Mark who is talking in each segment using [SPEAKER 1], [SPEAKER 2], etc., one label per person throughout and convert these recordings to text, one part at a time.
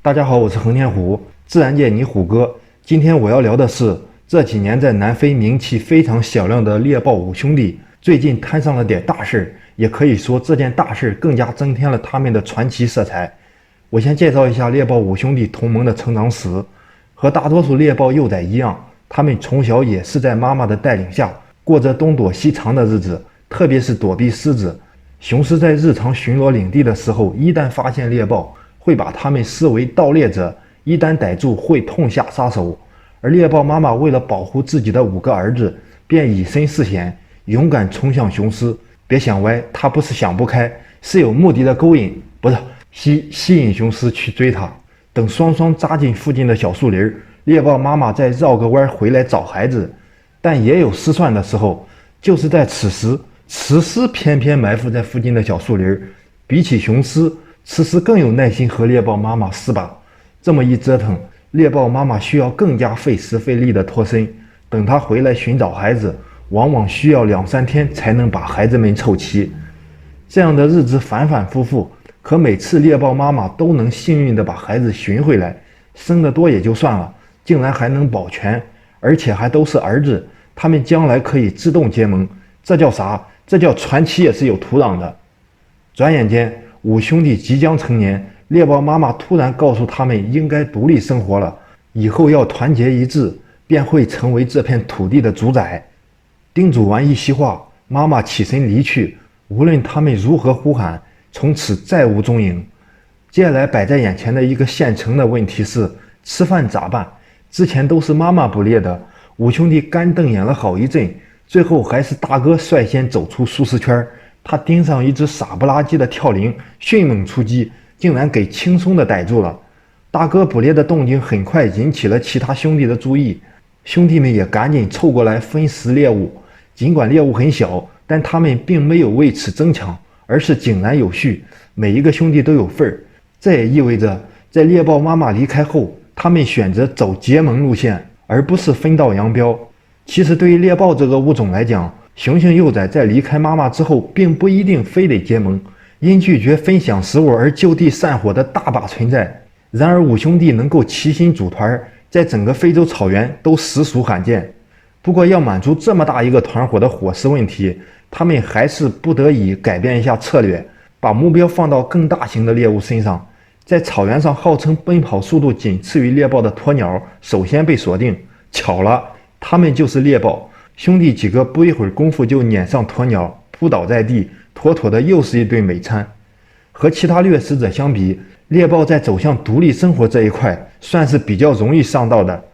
[SPEAKER 1] 大家好，我是横天虎，自然界泥虎哥。今天我要聊的是这几年在南非名气非常响亮的猎豹五兄弟，最近摊上了点大事，也可以说这件大事更加增添了他们的传奇色彩。我先介绍一下猎豹五兄弟同盟的成长史。和大多数猎豹幼崽一样，他们从小也是在妈妈的带领下过着东躲西藏的日子，特别是躲避狮子。雄狮在日常巡逻领地的时候，一旦发现猎豹，会把它们视为盗猎者，一旦逮住会痛下杀手。而猎豹妈妈为了保护自己的5个儿子，便以身试险，勇敢冲向雄狮。别想歪，她不是想不开，是有目的的勾引，不是吸引雄狮去追她。等双双扎进附近的小树林，猎豹妈妈再绕个弯回来找孩子，但也有失算的时候。就是在此时，雌狮偏偏埋伏在附近的小树林，比起雄狮，雌狮更有耐心和猎豹妈妈试把。这么一折腾，猎豹妈妈需要更加费时费力的脱身，等她回来寻找孩子，往往需要2-3天才能把孩子们凑齐。这样的日子反反复复，可每次猎豹妈妈都能幸运地把孩子寻回来，生得多也就算了，竟然还能保全，而且还都是儿子，他们将来可以自动结盟。这叫啥？这叫传奇也是有土壤的。转眼间五兄弟即将成年，猎豹妈妈突然告诉他们应该独立生活了，以后要团结一致，便会成为这片土地的主宰。叮嘱完一席话，妈妈起身离去，无论他们如何呼喊，从此再无踪影。接下来摆在眼前的一个现成的问题是，吃饭咋办？之前都是妈妈捕猎的，五兄弟干瞪眼了好一阵，最后还是大哥率先走出舒适圈。他盯上一只傻不拉几的跳羚，迅猛出击，竟然给轻松的逮住了。大哥捕猎的动静很快引起了其他兄弟的注意，兄弟们也赶紧凑过来分食猎物。尽管猎物很小，但他们并没有为此争抢，而是井然有序，每一个兄弟都有份儿。这也意味着，在猎豹妈妈离开后，他们选择走结盟路线，而不是分道扬镳。其实对于猎豹这个物种来讲，雄性幼崽在离开妈妈之后，并不一定非得结盟，因拒绝分享食物而就地散伙的大把存在。然而五兄弟能够齐心组团，在整个非洲草原都实属罕见。不过要满足这么大一个团伙的伙食问题，他们还是不得已改变一下策略，把目标放到更大型的猎物身上。在草原上号称奔跑速度仅次于猎豹的鸵鸟首先被锁定，巧了，他们就是猎豹。兄弟几个不一会儿功夫就撵上鸵鸟，扑倒在地，妥妥的又是一顿美餐。和其他掠食者相比，猎豹在走向独立生活这一块算是比较容易上道的。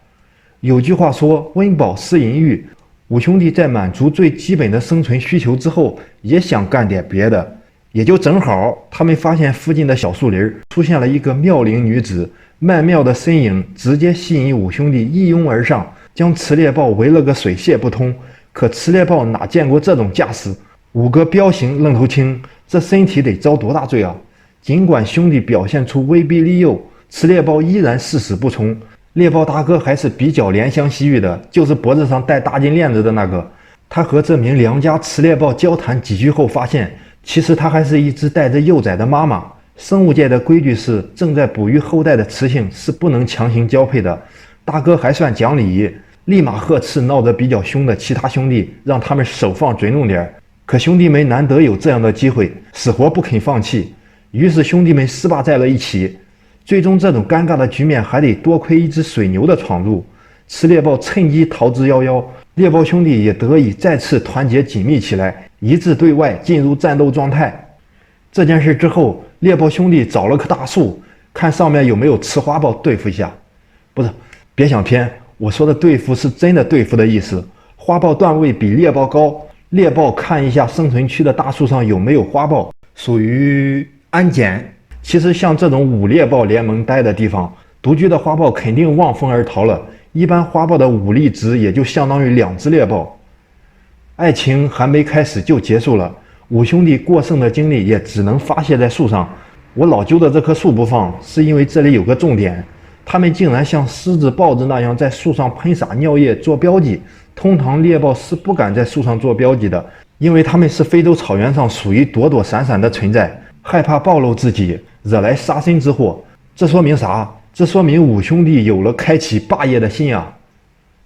[SPEAKER 1] 有句话说，温饱思淫欲，五兄弟在满足最基本的生存需求之后，也想干点别的。也就正好，他们发现附近的小树林出现了一个妙龄女子，曼妙的身影直接吸引五兄弟一拥而上，将雌猎豹围了个水泄不通。可雌猎豹哪见过这种架势，5个彪形愣头青，这身体得遭多大罪啊！尽管兄弟表现出威逼利诱，雌猎豹依然誓死不从。猎豹大哥还是比较怜香惜玉的，就是脖子上戴大金链子的那个。他和这名良家雌猎豹交谈几句后，发现其实它还是一只带着幼崽的妈妈。生物界的规矩是，正在哺育后代的雌性是不能强行交配的。大哥还算讲理，立马呵斥闹得比较凶的其他兄弟，让他们手放准重点。可兄弟们难得有这样的机会，死活不肯放弃，于是兄弟们撕巴在了一起。最终这种尴尬的局面还得多亏一只水牛的闯入，雌猎豹趁机逃之夭夭，猎豹兄弟也得以再次团结紧密起来，一致对外，进入战斗状态。这件事之后，猎豹兄弟找了棵大树，看上面有没有雌花豹对付一下。不是，别想偏，我说的对付是真的对付的意思。花豹段位比猎豹高，猎豹看一下生存区的大树上有没有花豹，属于安检。其实像这种5猎豹联盟待的地方，独居的花豹肯定望风而逃了，一般花豹的武力值也就相当于2只猎豹。爱情还没开始就结束了，五兄弟过剩的精力也只能发泄在树上。我老揪着这棵树不放，是因为这里有个重点，他们竟然像狮子豹子那样在树上喷洒尿液做标记。通常猎豹是不敢在树上做标记的，因为他们是非洲草原上属于躲躲闪闪的存在，害怕暴露自己，惹来杀身之祸。这说明啥？这说明五兄弟有了开启霸业的心啊！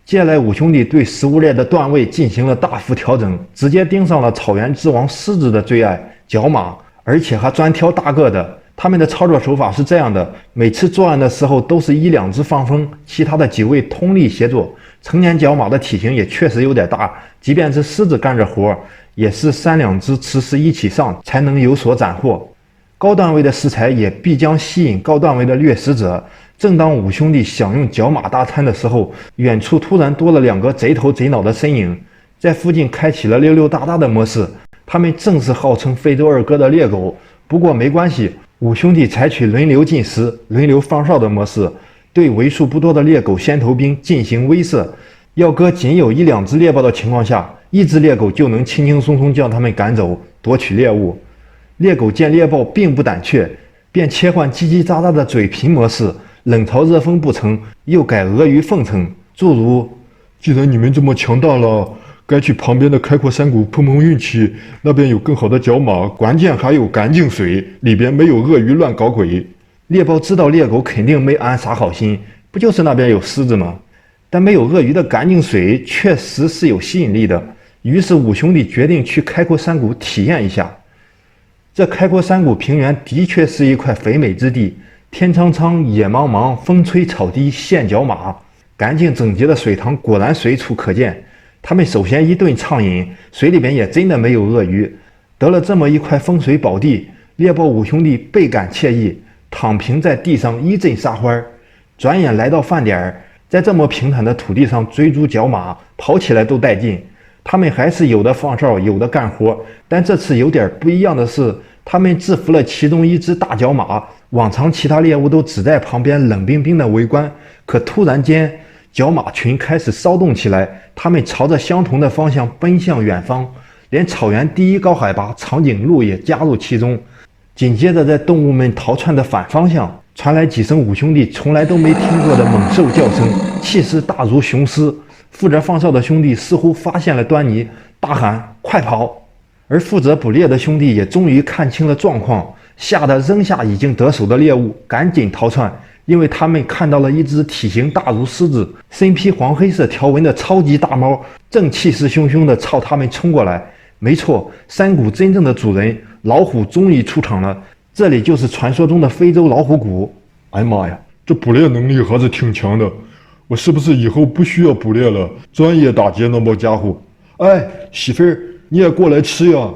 [SPEAKER 1] 接下来，五兄弟对食物链的段位进行了大幅调整，直接盯上了草原之王狮子的最爱角马，而且还专挑大个的。他们的操作手法是这样的：每次作案的时候都是1-2只放风，其他的几位通力协作。成年角马的体型也确实有点大，即便是狮子干着活，也是3-2只雌狮一起上才能有所斩获。高段位的食材也必将吸引高段位的掠食者。正当五兄弟想用角马大餐的时候，远处突然多了2个贼头贼脑的身影，在附近开启了溜溜达达的模式。他们正是号称非洲二哥的猎狗。不过没关系，五兄弟采取轮流进食、轮流放哨的模式，对为数不多的猎狗先头兵进行威慑。要搁仅有1-2只猎豹的情况下，1只猎狗就能轻轻松松将它们赶走，夺取猎物。猎狗见猎豹并不胆怯，便切换叽叽喳喳的嘴贫模式，冷嘲热讽不成，又改阿谀奉承，诸如既然你们这么强大了，该去旁边的开阔山谷碰碰运气，那边有更好的角马，关键还有干净水，里边没有鳄鱼乱搞鬼。猎豹知道猎狗肯定没安啥好心，不就是那边有狮子吗？但没有鳄鱼的干净水确实是有吸引力的，于是五兄弟决定去开阔山谷体验一下。这开阔山谷平原的确是一块肥美之地，天苍苍，野茫茫，风吹草低见角马，干净整洁的水塘果然随处可见。他们首先一顿畅饮，水里边也真的没有鳄鱼。得了这么一块风水宝地，猎豹五兄弟倍感惬意，躺平在地上一阵撒欢。转眼来到饭点，在这么平坦的土地上追逐角马，跑起来都带劲。他们还是有的放哨，有的干活，但这次有点不一样的是，他们制服了其中1只大角马。往常其他猎物都只在旁边冷冰冰的围观，可突然间角马群开始骚动起来，他们朝着相同的方向奔向远方，连草原第一高海拔长颈鹿也加入其中。紧接着在动物们逃窜的反方向传来几声五兄弟从来都没听过的猛兽叫声，气势大如雄狮。负责放哨的兄弟似乎发现了端倪，大喊快跑。而负责捕猎的兄弟也终于看清了状况，吓得扔下已经得手的猎物，赶紧逃窜。因为他们看到了一只体型大如狮子、身披黄黑色条纹的超级大猫，正气势汹汹地朝他们冲过来。没错，山谷真正的主人老虎终于出场了，这里就是传说中的非洲老虎谷。哎呀妈呀，这捕猎能力还是挺强的，我是不是以后不需要捕猎了，专业打劫那帮家伙？哎，媳妇儿，你也过来吃呀！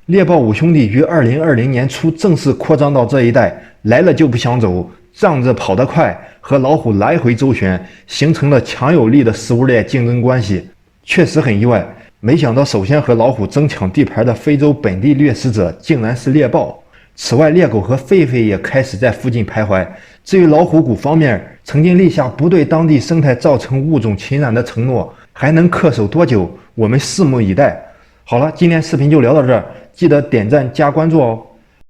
[SPEAKER 1] 猎豹五兄弟于2020年初正式扩张到这一带，来了就不想走，仗着跑得快，和老虎来回周旋，形成了强有力的食物链竞争关系。确实很意外，没想到首先和老虎争抢地盘的非洲本地掠食者竟然是猎豹。此外，猎狗和狒狒也开始在附近徘徊。至于老虎谷方面，曾经立下不对当地生态造成物种侵染的承诺，还能恪守多久，我们拭目以待。好了，今天视频就聊到这儿，记得点赞加关注哦。